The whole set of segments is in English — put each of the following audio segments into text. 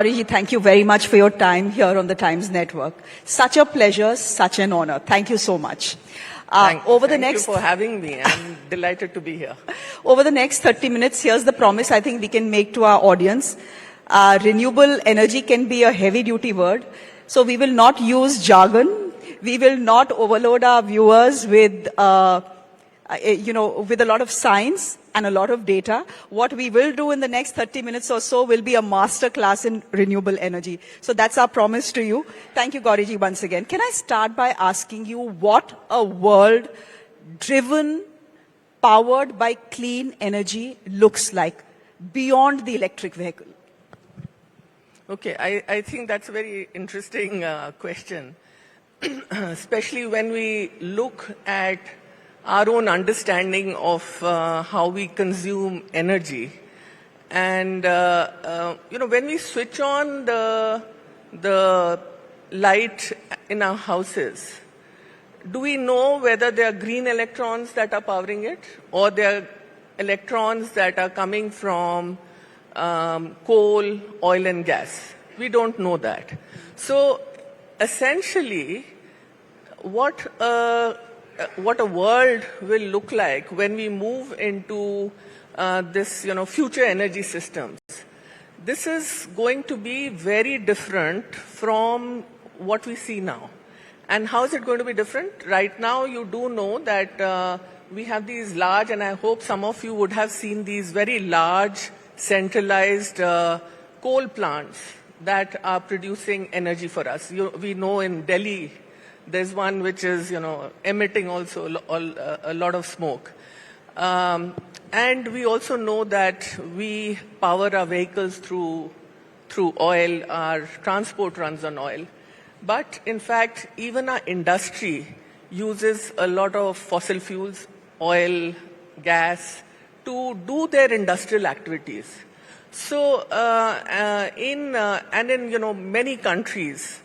Gauri, thank you very much for your time here on the Times Network. Such a pleasure, such an honor. Thank you so much. Thank you for having me. I'm delighted to be here. Over the next 30 minutes, here's the promise I think we can make to our audience. Renewable energy can be a heavy-duty word, so we will not use jargon. We will not overload our viewers with, with a lot of science and a lot of data. What we will do in the next 30 minutes or so will be a master class in renewable energy. So that's our promise to you. Thank you, Gauri ji, once again. Can I start by asking you what a world driven, powered by clean energy looks like beyond the electric vehicle? Okay, I think that's a very interesting question, especially when we look at our own understanding of how we consume energy. And, when we switch on the light in our houses, do we know whether there are green electrons that are powering it or there are electrons that are coming from coal, oil and gas? We don't know that. So essentially, what a world will look like when we move into this, future energy systems. This is going to be very different from what we see now. And how is it going to be different? Right now, you do know that we have these large, and I hope some of you would have seen these very large, centralized coal plants that are producing energy for us. We know in Delhi, there's one which is, emitting also a lot of smoke. And we also know that we power our vehicles through oil, our transport runs on oil. But in fact, even our industry uses a lot of fossil fuels, oil, gas, to do their industrial activities. So, in many countries,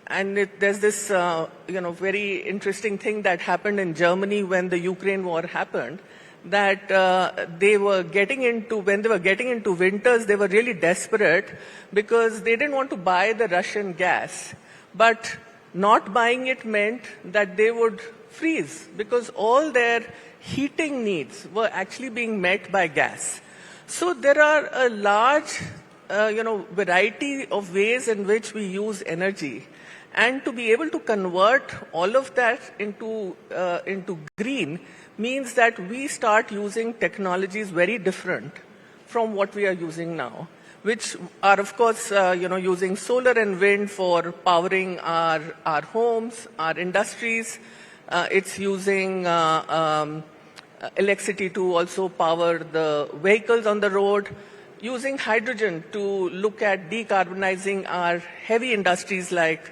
and there's this, very interesting thing that happened in Germany when the Ukraine war happened, that when they were getting into winters, they were really desperate because they didn't want to buy the Russian gas. But not buying it meant that they would freeze because all their heating needs were actually being met by gas. So there are a large, variety of ways in which we use energy. And to be able to convert all of that into green means that we start using technologies very different from what we are using now, which are, of course, using solar and wind for powering our homes, our industries. It's using electricity to also power the vehicles on the road, using hydrogen to look at decarbonizing our heavy industries like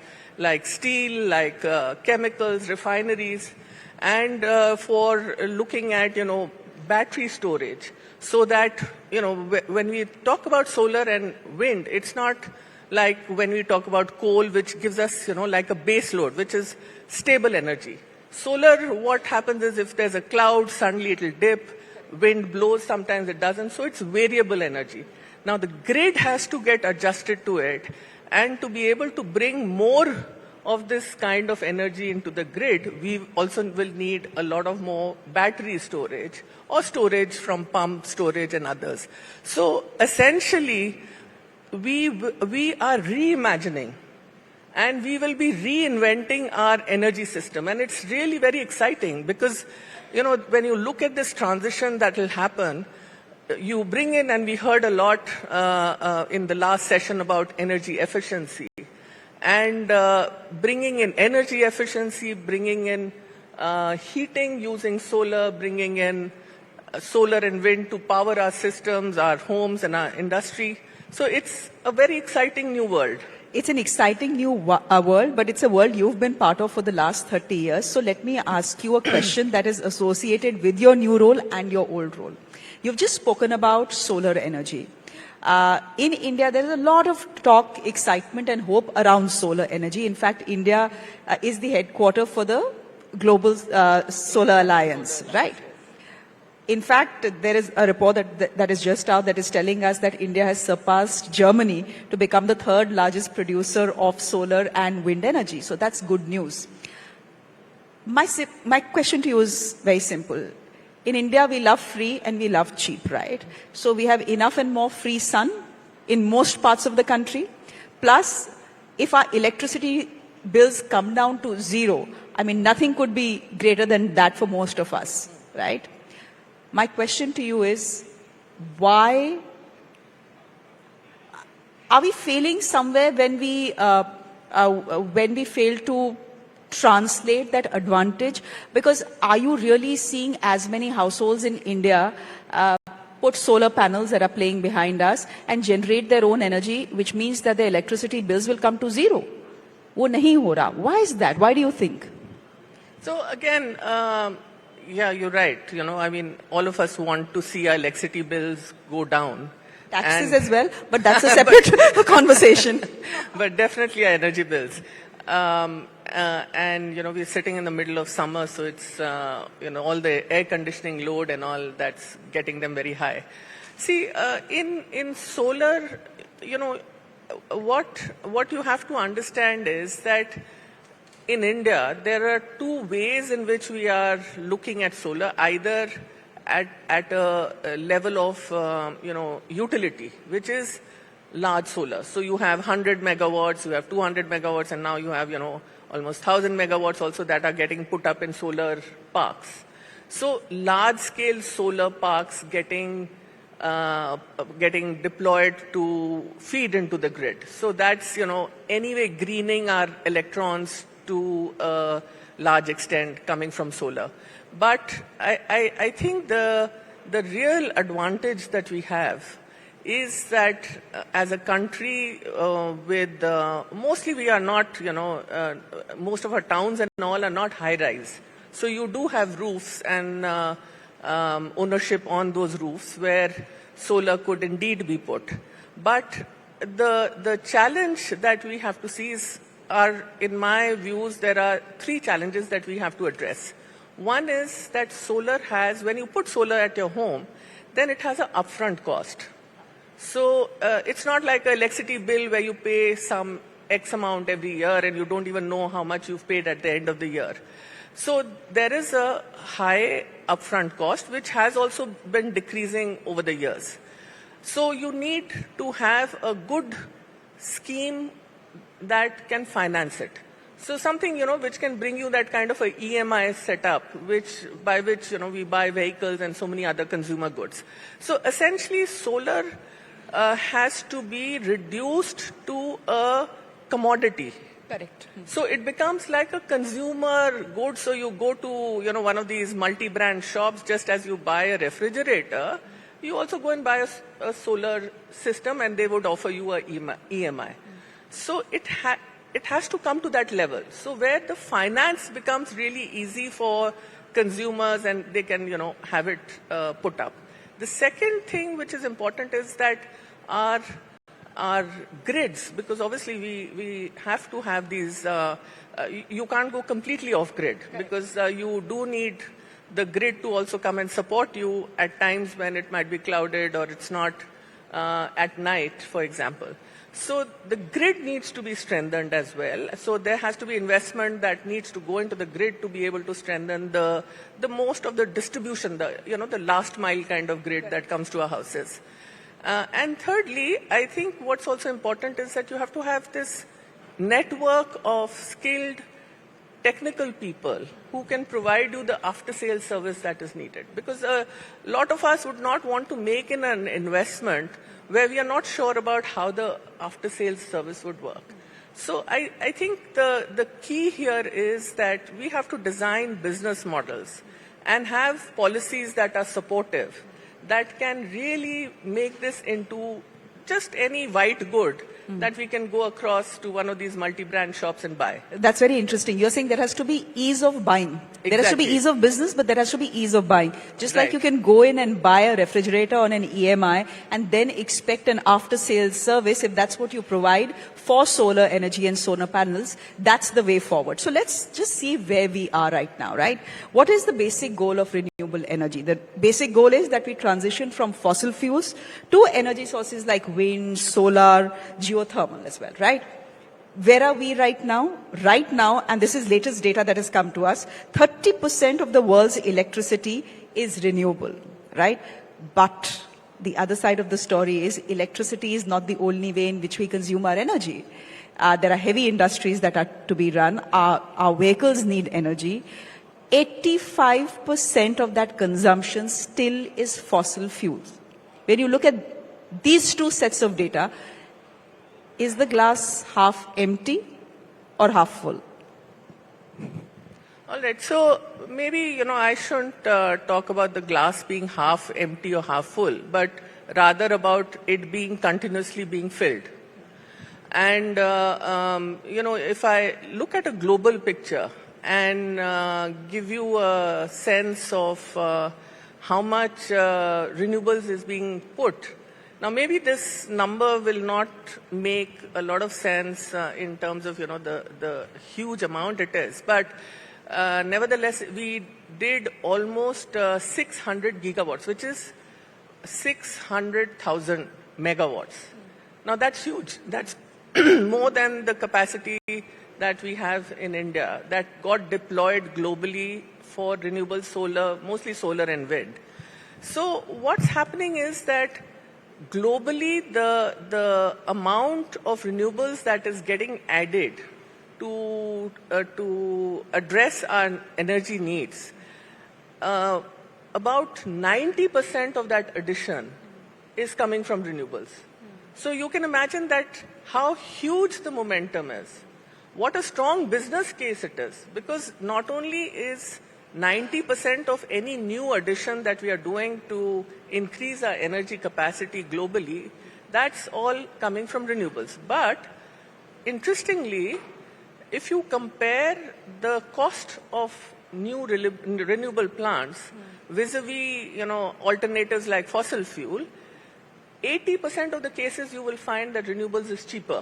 steel, like chemicals, refineries, and for looking at, battery storage. So that, when we talk about solar and wind, it's not like when we talk about coal, which gives us, like a base load, which is stable energy. Solar, what happens is if there's a cloud, suddenly it'll dip, wind blows, sometimes it doesn't, so it's variable energy. Now the grid has to get adjusted to it, and to be able to bring more of this kind of energy into the grid, we also will need a lot of more battery storage or storage from pump storage and others. So essentially, we are reimagining and we will be reinventing our energy system. And it's really very exciting because, when you look at this transition that will happen, you bring in, and we heard a lot in the last session about energy efficiency. And bringing in energy efficiency, bringing in heating using solar, bringing in solar and wind to power our systems, our homes and our industry. So it's a very exciting new world. It's an exciting new world, but it's a world you've been part of for the last 30 years. So let me ask you a question that is associated with your new role and your old role. You've just spoken about solar energy. In India, there is a lot of talk, excitement and hope around solar energy. In fact, India is the headquarter for the Global Solar Alliance, right? In fact, there is a report that is just out that is telling us that India has surpassed Germany to become the third largest producer of solar and wind energy. So that's good news. My question to you is very simple. In India, we love free and we love cheap, right? So we have enough and more free sun in most parts of the country. Plus, if our electricity bills come down to zero, I mean, nothing could be greater than that for most of us, right? My question to you is, why are we failing somewhere when we fail to translate that advantage? Because are you really seeing as many households in India put solar panels that are playing behind us and generate their own energy, which means that the electricity bills will come to zero? वो नहीं हो रहा. Why is that? Why do you think? So again, yeah, you're right. You know, I mean, all of us want to see our electricity bills go down. Taxes as well, but that's a separate conversation. But definitely our energy bills. And, you know, we're sitting in the middle of summer, so it's, you know, all the air conditioning load and all that's getting them very high. See, in solar, you know, what you have to understand is that in India, there are two ways in which we are looking at solar, either at a level of, you know, utility, which is large solar. So you have 100 megawatts, you have 200 megawatts, and now you have, you know, almost 1,000 megawatts also that are getting put up in solar parks. So large-scale solar parks getting deployed to feed into the grid. So that's, you know, anyway greening our electrons to a large extent coming from solar. But I think the real advantage that we have is that as a country with mostly we are not, you know, most of our towns and all are not high-rise. So you do have roofs and ownership on those roofs where solar could indeed be put. But the challenge that we have to see is, in my views, there are three challenges that we have to address. One is that solar has, when you put solar at your home, then it has an upfront cost. So it's not like an electricity bill where you pay some X amount every year and you don't even know how much you've paid at the end of the year. So there is a high upfront cost, which has also been decreasing over the years. So you need to have a good scheme that can finance it. So something, you know, which can bring you that kind of a EMI setup, by which, you know, we buy vehicles and so many other consumer goods. So essentially, solar has to be reduced to a commodity. Correct. So it becomes like a consumer good. So you go to, you know, one of these multi-brand shops, just as you buy a refrigerator, you also go and buy a solar system and they would offer you a EMI. So it has to come to that level. So where the finance becomes really easy for consumers and they can, you know, have it put up. The second thing which is important is that our grids, because obviously we have to have these, you can't go completely off grid, because you do need the grid to also come and support you at times when it might be clouded or it's not at night, for example. So the grid needs to be strengthened as well. So there has to be investment that needs to go into the grid to be able to strengthen the most of the distribution, the last mile kind of grid that comes to our houses. And thirdly, I think what's also important is that you have to have this network of skilled technical people who can provide you the after-sales service that is needed. Because a lot of us would not want to make in an investment where we are not sure about how the after-sales service would work. So I think the key here is that we have to design business models and have policies that are supportive, that can really make this into just any white good that we can go across to one of these multi-brand shops and buy. That's very interesting. You're saying there has to be ease of buying. Exactly. There has to be ease of business, but there has to be ease of buying. Just Right. like you can go in and buy a refrigerator on an EMI and then expect an after-sales service if that's what you provide for solar energy and solar panels. That's the way forward. So let's just see where we are right now, right? What is the basic goal of Renewable? renewable energy. The basic goal is that we transition from fossil fuels to energy sources like wind, solar, geothermal as well, right? Where are we right now? Right now, and this is latest data that has come to us, 30% of the world's electricity is renewable, right? But the other side of the story is electricity is not the only way in which we consume our energy. There are heavy industries that are to be run. Our vehicles need energy. 85% of that consumption still is fossil fuels. When you look at these two sets of data, is the glass half empty or half full? All right, so maybe, I shouldn't talk about the glass being half empty or half full, but rather about it being continuously being filled. And, if I look at a global picture and give you a sense of how much renewables is being put, now maybe this number will not make a lot of sense in terms of, the huge amount it is, but nevertheless, we did almost 600 gigawatts, which is 600,000 megawatts. Now that's huge. That's more than the capacity that we have in India that got deployed globally for renewable solar, mostly solar and wind. So what's happening is that globally the amount of renewables that is getting added to address our energy needs, about 90% of that addition is coming from renewables. So you can imagine that how huge the momentum is. What a strong business case it is, because not only is 90% of any new addition that we are doing to increase our energy capacity globally, that's all coming from renewables. But interestingly, if you compare the cost of new renewable plants vis-a-vis, alternatives like fossil fuel, 80% of the cases you will find that renewables is cheaper.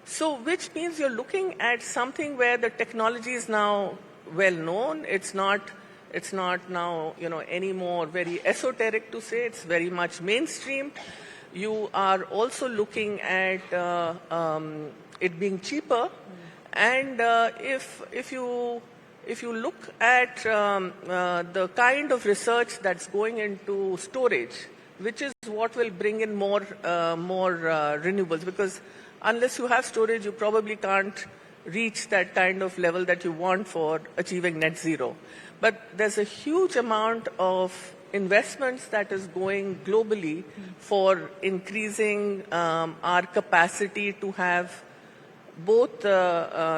So which means you're looking at something where the technology is now well known. It's not now, anymore very esoteric to say. It's very much mainstream. You are also looking at it being cheaper. And if you look at the kind of research that's going into storage, which is what will bring in more renewables, because unless you have storage, you probably can't reach that kind of level that you want for achieving net zero. But there's a huge amount of investments that is going globally for increasing our capacity to have both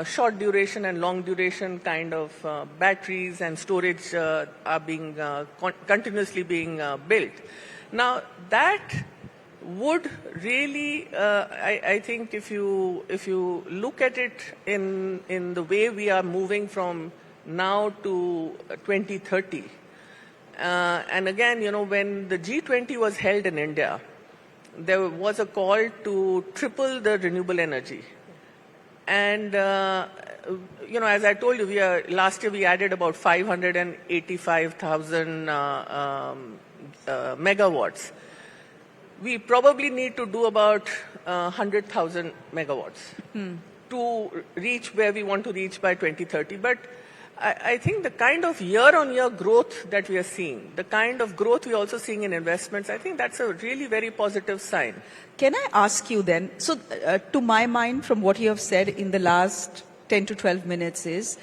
short duration and long duration kind of batteries and storage are being continuously being built. Now that would really, I think, if you look at it in the way we are moving from now to 2030, and again, when the G20 was held in India, there was a call to triple the renewable energy. And, as I told you, last year we added about 585,000 megawatts. We probably need to do about 100,000 megawatts to reach where we want to reach by 2030. But I think the kind of year-on-year growth that we are seeing, the kind of growth we're also seeing in investments, I think that's a really very positive sign. Can I ask you then, so to my mind, from what you have said in the last 10 to 12 minutes is,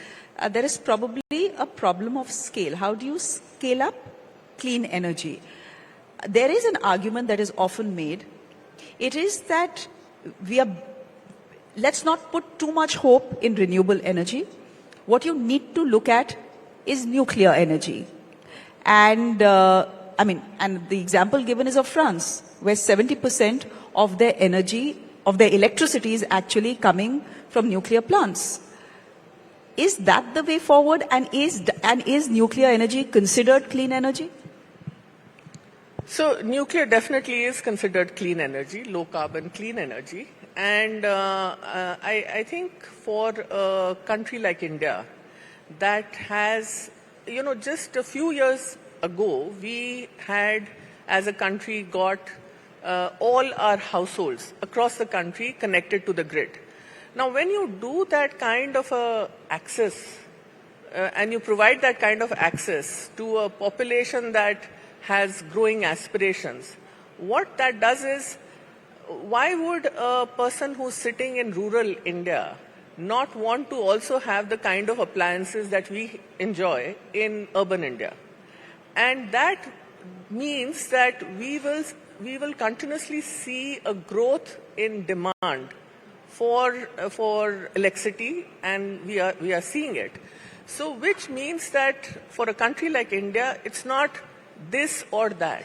there is probably a problem of scale. How do you scale up clean energy? There is an argument that is often made. It is that let's not put too much hope in renewable energy. What you need to look at is nuclear energy. And, and the example given is of France, where 70% of their energy, of their electricity is actually coming from nuclear plants. Is that the way forward? And is nuclear energy considered clean energy? So nuclear definitely is considered clean energy, low carbon clean energy. And I think for a country like India that has, just a few years ago, we had, as a country, got all our households across the country connected to the grid. Now, when you do that kind of access, and you provide that kind of access to a population that has growing aspirations, what that does is, why would a person who's sitting in rural India not want to also have the kind of appliances that we enjoy in urban India? And that means that we will continuously see a growth in demand for electricity, and we are seeing it. So which means that for a country like India, it's not this or that,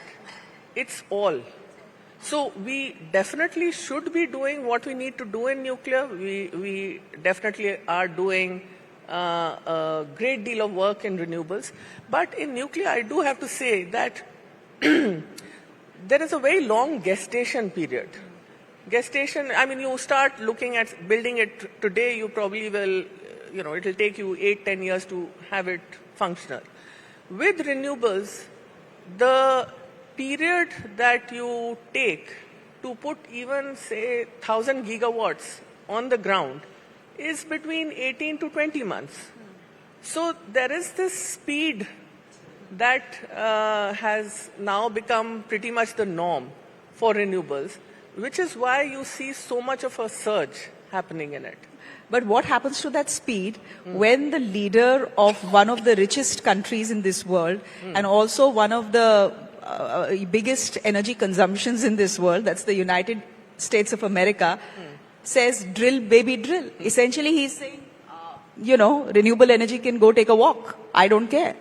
it's all. So we definitely should be doing what we need to do in nuclear. We definitely are doing a great deal of work in renewables. But in nuclear, I do have to say that there is a very long gestation period. Gestation, I mean, you start looking at building it today, you probably will, it'll take you 8-10 years to have it functional. With renewables, the period that you take to put even, say, 1,000 gigawatts on the ground is between 18 to 20 months. So there is this speed that has now become pretty much the norm for renewables, which is why you see so much of a surge happening in it. But what happens to that speed when the leader of one of the richest countries in this world and also one of the biggest energy consumptions in this world, that's the United States of America, says, drill, baby, drill. Essentially, he's saying, renewable energy can go take a walk. I don't care.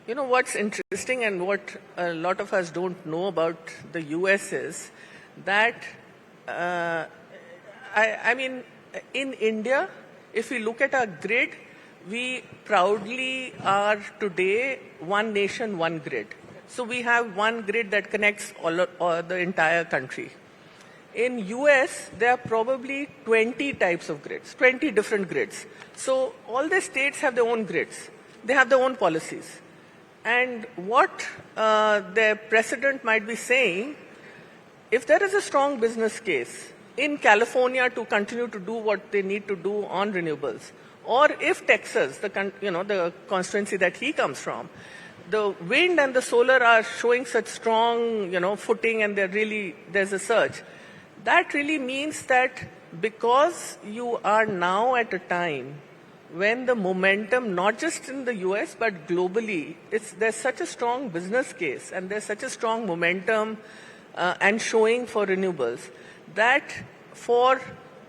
You know what's interesting and what a lot of us don't know about the US is that, I mean, in India, if we look at our grid, we proudly are today one nation, one grid. So we have one grid that connects all the entire country. In US, there are probably 20 types of grids, 20 different grids. So all the states have their own grids. They have their own policies. And what their president might be saying, if there is a strong business case in California to continue to do what they need to do on renewables, or if Texas, the constituency that he comes from, the wind and the solar are showing such strong, footing, and there's a surge. That really means that because you are now at a time when the momentum, not just in the US, but globally, there's such a strong business case and there's such a strong momentum and showing for renewables, that for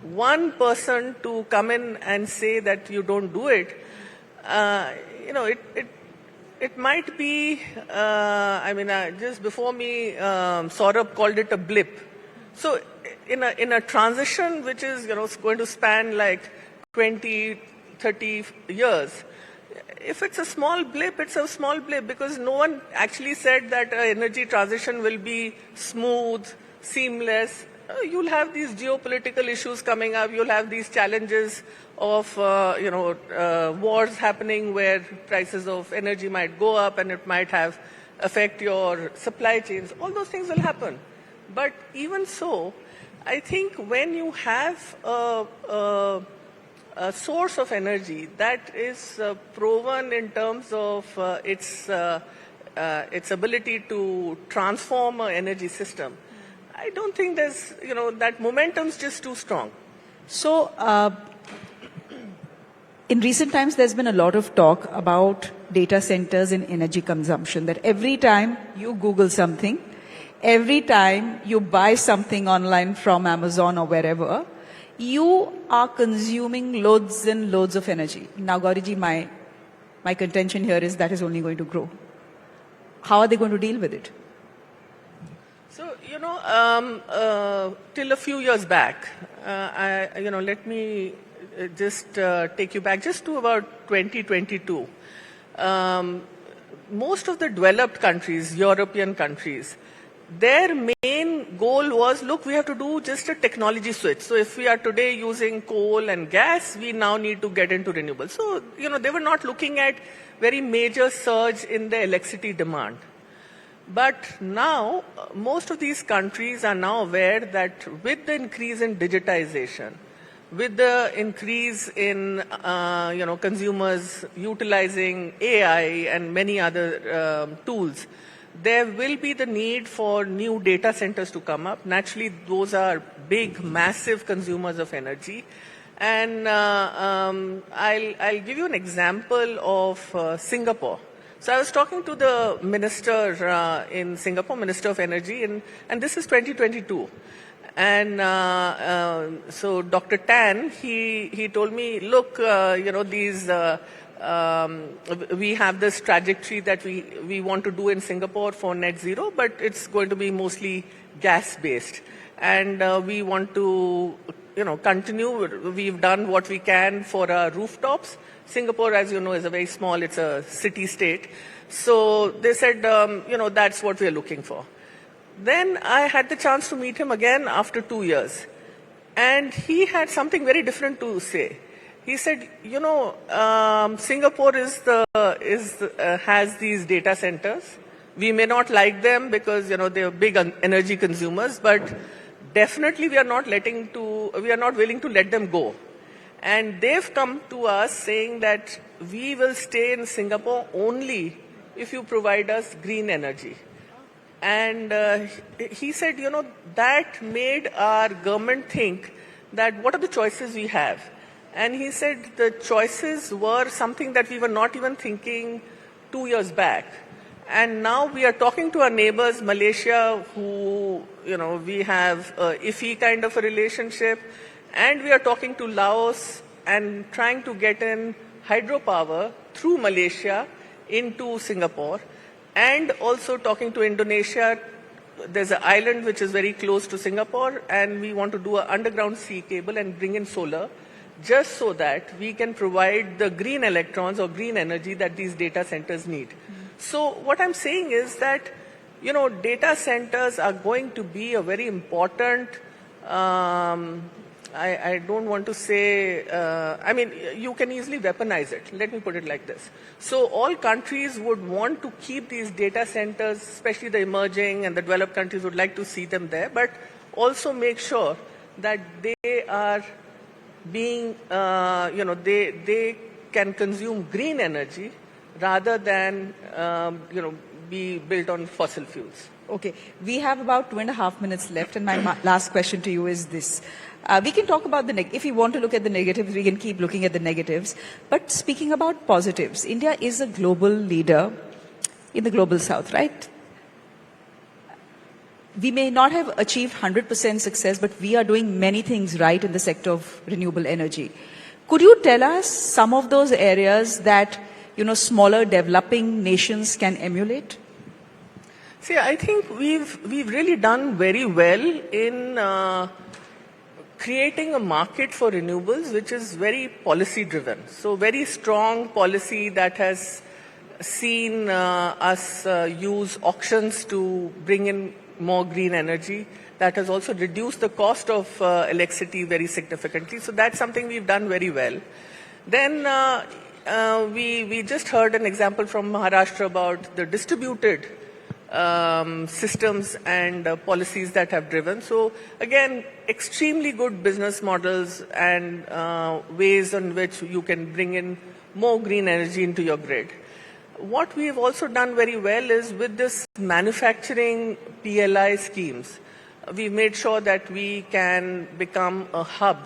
one person to come in and say that you don't do it, it might be, just before me, Saurabh called it a blip. So in a transition which is, going to span like 20, 30 years, if it's a small blip, it's a small blip, because no one actually said that energy transition will be smooth, seamless. You'll have these geopolitical issues coming up. You'll have these challenges of, wars happening where prices of energy might go up and it might affect your supply chains. All those things will happen. But even so, I think when you have a source of energy that is proven in terms of its ability to transform an energy system, I don't think there's, that momentum's just too strong. So, in recent times, there's been a lot of talk about data centers and energy consumption, that every time you Google something, every time you buy something online from Amazon or wherever, you are consuming loads and loads of energy. Now, Gauriji, my contention here is that is only going to grow. How are they going to deal with it? So, till a few years back, let me just take you back just to about 2022. Most of the developed countries, European countries, their main goal was, look, we have to do just a technology switch. So if we are today using coal and gas, we now need to get into renewable. So, they were not looking at very major surge in the electricity demand. But now, most of these countries are now aware that with the increase in digitization, with the increase in, consumers utilizing AI and many other tools, there will be the need for new data centers to come up. Naturally, those are big, massive consumers of energy. And I'll give you an example of Singapore. So I was talking to the minister in Singapore, Minister of Energy, and this is 2022. And so Dr. Tan, he told me, look, these we have this trajectory that we want to do in Singapore for net zero, but it's going to be mostly gas-based. And we want to, continue. We've done what we can for our rooftops. Singapore, as you know, is a very small, it's a city-state. So they said, that's what we're looking for. Then I had the chance to meet him again after 2 years. And he had something very different to say. He said, Singapore has these data centers. We may not like them because, they're big energy consumers, but definitely we are not willing to let them go. And they've come to us saying that we will stay in Singapore only if you provide us green energy. And he said, that made our government think that what are the choices we have? And he said the choices were something that we were not even thinking 2 years back. And now we are talking to our neighbors, Malaysia, who, we have a iffy kind of a relationship. And we are talking to Laos and trying to get in hydropower through Malaysia into Singapore. And also talking to Indonesia. There's an island which is very close to Singapore, and we want to do an underground sea cable and bring in solar, just so that we can provide the green electrons or green energy that these data centers need. So what I'm saying is that, data centers are going to be a very important, I don't want to say, you can easily weaponize it. Let me put it like this. So all countries would want to keep these data centers, especially the emerging and the developed countries would like to see them there, but also make sure that they are being, they can consume green energy rather than, be built on fossil fuels. Okay, we have about 2.5 minutes left, and my last question to you is this. We can talk about if you want to look at the negatives, we can keep looking at the negatives. But speaking about positives, India is a global leader in the global south, right? We may not have achieved 100% success, but we are doing many things right in the sector of renewable energy. Could you tell us some of those areas that, smaller developing nations can emulate? See, I think we've really done very well in creating a market for renewables, which is very policy driven. So very strong policy that has seen us use auctions to bring in more green energy. That has also reduced the cost of electricity very significantly. So that's something we've done very well. Then we just heard an example from Maharashtra about the distributed systems and policies that have driven. So again, extremely good business models and ways in which you can bring in more green energy into your grid. What we've also done very well is with this manufacturing PLI schemes, we've made sure that we can become a hub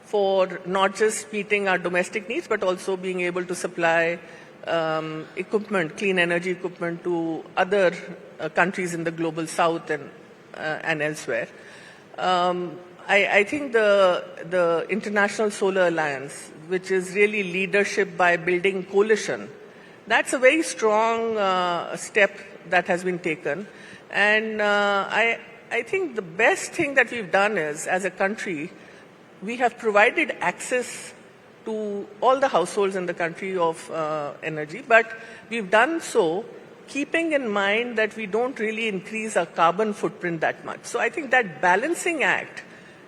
for not just meeting our domestic needs, but also being able to supply equipment, clean energy equipment to other countries in the global south and elsewhere. I think the International Solar Alliance, which is really leadership by building coalition, that's a very strong step that has been taken. And I think the best thing that we've done is, as a country, we have provided access to all the households in the country of energy, but we've done so keeping in mind that we don't really increase our carbon footprint that much. So I think that balancing act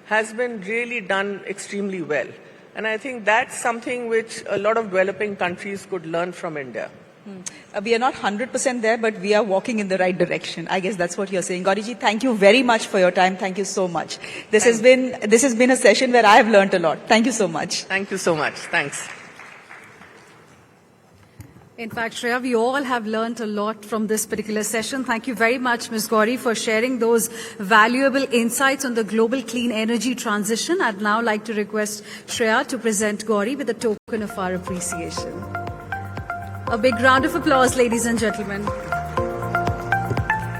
has been really done extremely well. And I think that's something which a lot of developing countries could learn from India. We are not 100% there, but we are walking in the right direction. I guess that's what you're saying. Gauriji, thank you very much for your time. Thank you so much. This has been a session where I have learned a lot. Thank you so much. Thank you so much. Thanks. In fact, Shreya, we all have learned a lot from this particular session. Thank you very much, Ms. Gauri, for sharing those valuable insights on the global clean energy transition. I'd now like to request Shreya to present Gauri with a token of our appreciation. A big round of applause, ladies and gentlemen.